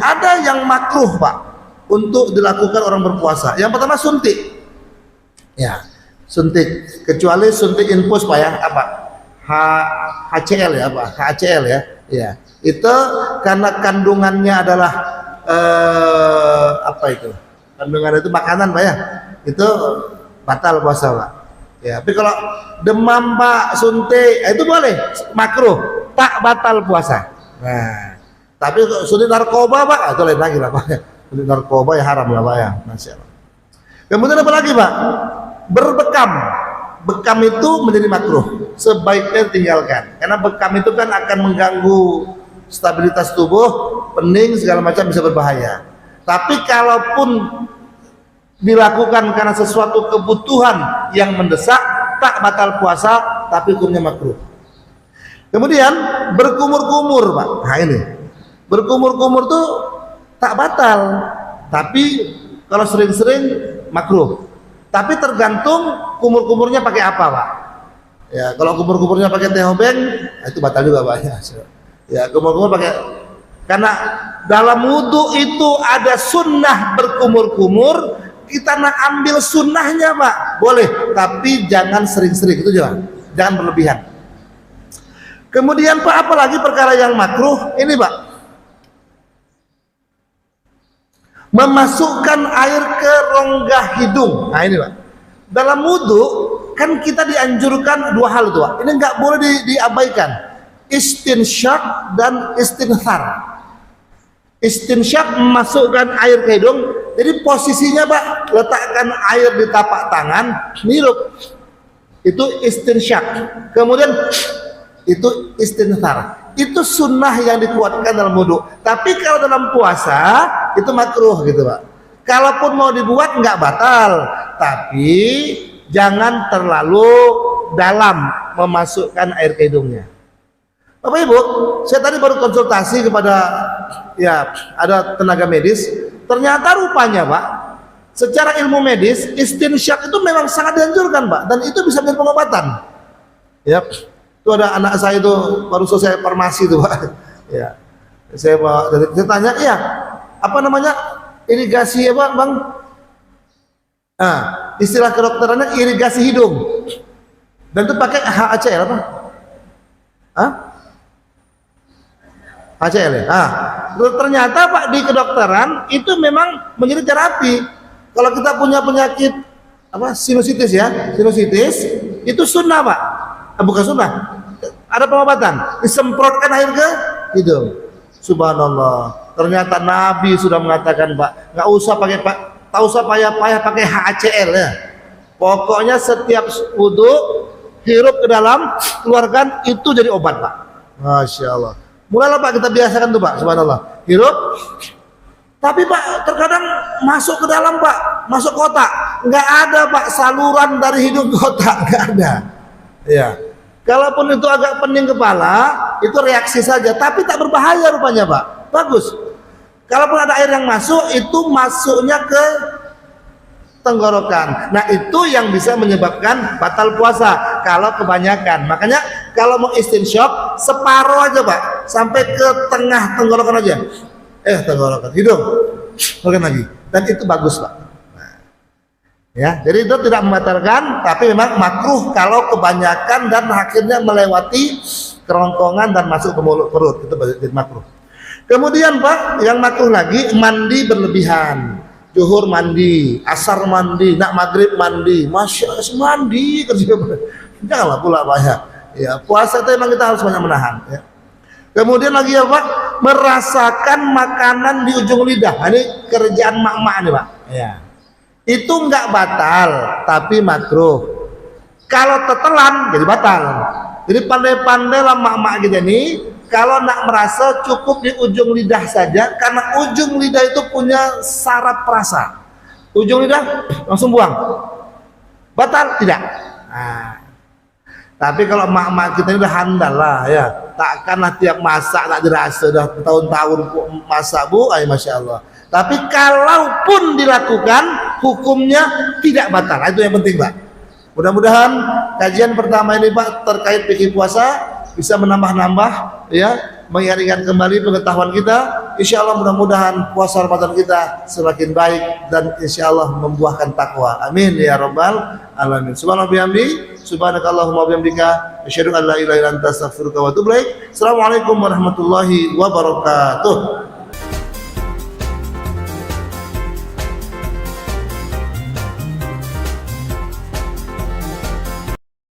ada yang makruh Pak untuk dilakukan orang berpuasa. Yang pertama suntik. Ya, suntik. Kecuali suntik infus Pak ya, apa? HCL ya, apa? HCL ya. Ya. Itu karena kandungannya adalah apa itu? Kandungan itu makanan Pak ya. Itu batal puasa Pak. Ya, tapi kalau demam Pak, suntik, itu boleh, makruh, tak batal puasa. Nah, tapi suntik narkoba Pak, itu lain lagi lah Pak. Suntik narkoba ya haram lah Pak ya. Masya Allah. Kemudian apa lagi Pak? Berbekam. Bekam itu menjadi makruh, sebaiknya tinggalkan. Karena bekam itu kan akan mengganggu stabilitas tubuh, pening segala macam, bisa berbahaya. Tapi kalaupun dilakukan karena sesuatu kebutuhan yang mendesak, tak batal puasa, tapi hukumnya makruh. Kemudian berkumur-kumur Pak. Nah ini, berkumur-kumur tuh tak batal, tapi kalau sering-sering makruh. Tapi tergantung kumur-kumurnya pakai apa Pak. Ya, kalau kumur-kumurnya pakai teh obeng, itu batal juga Pak. Ya, kumur-kumur pakai, karena dalam wudhu itu ada sunnah berkumur-kumur. Kita nak ambil sunnahnya Pak, boleh, tapi jangan sering-sering, itu jangan berlebihan. Kemudian Pak, apalagi perkara yang makruh ini Pak, memasukkan air ke rongga hidung. Nah ini Pak, dalam wudhu kan kita dianjurkan dua hal itu Pak, ini nggak boleh diabaikan, istinsyak dan istinthar. Istinsyak, memasukkan air ke hidung, jadi posisinya Pak, letakkan air di tapak tangan, nirup, itu istinsyak. Kemudian itu istinthar, itu sunnah yang dikuatkan dalam wudhu. Tapi kalau dalam puasa itu makruh gitu Pak. Kalaupun mau dibuat nggak batal, tapi jangan terlalu dalam memasukkan air ke hidungnya. Bapak Ibu, saya tadi baru konsultasi kepada ada tenaga medis. Ternyata rupanya Pak, secara ilmu medis istinsyak itu memang sangat dianjurkan Pak, dan itu bisa menjadi pengobatan. Ya, itu ada anak saya itu baru selesai farmasi itu Pak. Ya, saya tanya, ya apa namanya irigasi ya Pak Bang? Nah, istilah kedokterannya irigasi hidung, dan itu pakai HCL apa? Hah? HCL ya. Nah, ternyata Pak di kedokteran itu memang menjadi terapi. Kalau kita punya penyakit apa sinusitis ya, sinusitis itu sunnah Pak. Bukan sunnah, ada pengobatan, disemprotkan air ke hidung. Subhanallah. Ternyata Nabi sudah mengatakan Pak, nggak usah pakai Pak, tak usah payah-payah pakai HCL ya. Pokoknya setiap wudhu hirup ke dalam, keluarkan, itu jadi obat Pak. Masya Allah. Mulailah Pak kita biasakan tuh Pak, subhanallah, hirup. Tapi Pak terkadang masuk ke dalam Pak, masuk kotak, nggak ada Pak saluran dari hidung ke kotak, nggak ada. Ya, kalaupun itu agak pening kepala, itu reaksi saja, tapi tak berbahaya rupanya Pak, bagus. Kalaupun ada air yang masuk, itu masuknya ke tenggorokan. Nah itu yang bisa menyebabkan batal puasa kalau kebanyakan. Makanya kalau mau istinsyak separuh aja Pak, sampai ke tengah tenggorokan aja. Tenggorokan, hidung, keluarkan lagi, dan itu bagus Pak. Nah, ya, jadi itu tidak membatalkan, tapi memang makruh kalau kebanyakan dan akhirnya melewati kerongkongan dan masuk ke mulut perut, itu jadi makruh. Kemudian Pak, yang makruh lagi mandi berlebihan. Zuhur mandi, asar mandi, nak maghrib mandi, masya Allah mandi kerja. Janganlah pula Pak ya. Ya puasa itu memang kita harus banyak menahan. Ya. Kemudian lagi ya Pak, merasakan makanan di ujung lidah. Nah, ini kerjaan mak-mak nih Pak. Ya. Itu nggak batal, tapi makruh. Kalau tetelan jadi batal. Jadi pandai-pandailah mak-mak kita nih. Kalau nak merasa cukup di ujung lidah saja, karena ujung lidah itu punya saraf perasa. Ujung lidah langsung buang. Batal? Tidak. Nah, tapi kalau mak-mak kita ini udah handal lah ya, takkanlah tiap masak tak dirasa, udah tahun-tahun masak Bu, masya Allah. Tapi kalaupun dilakukan, hukumnya tidak batal. Itu yang penting Pak. Mudah-mudahan kajian pertama ini Pak terkait fikih puasa bisa menambah-nambah ya mengingat kembali pengetahuan kita. Insya Allah mudah-mudahan puasa Ramadan kita semakin baik dan insya Allah membuahkan takwa. Amin ya rabbal alamin. Subhanallah bihamdi, subhanakallahumma bihamdika, asyhadu an la ilaha illa anta astaghfiruka wa atubu ilaik. Assalamualaikum warahmatullahi wabarakatuh.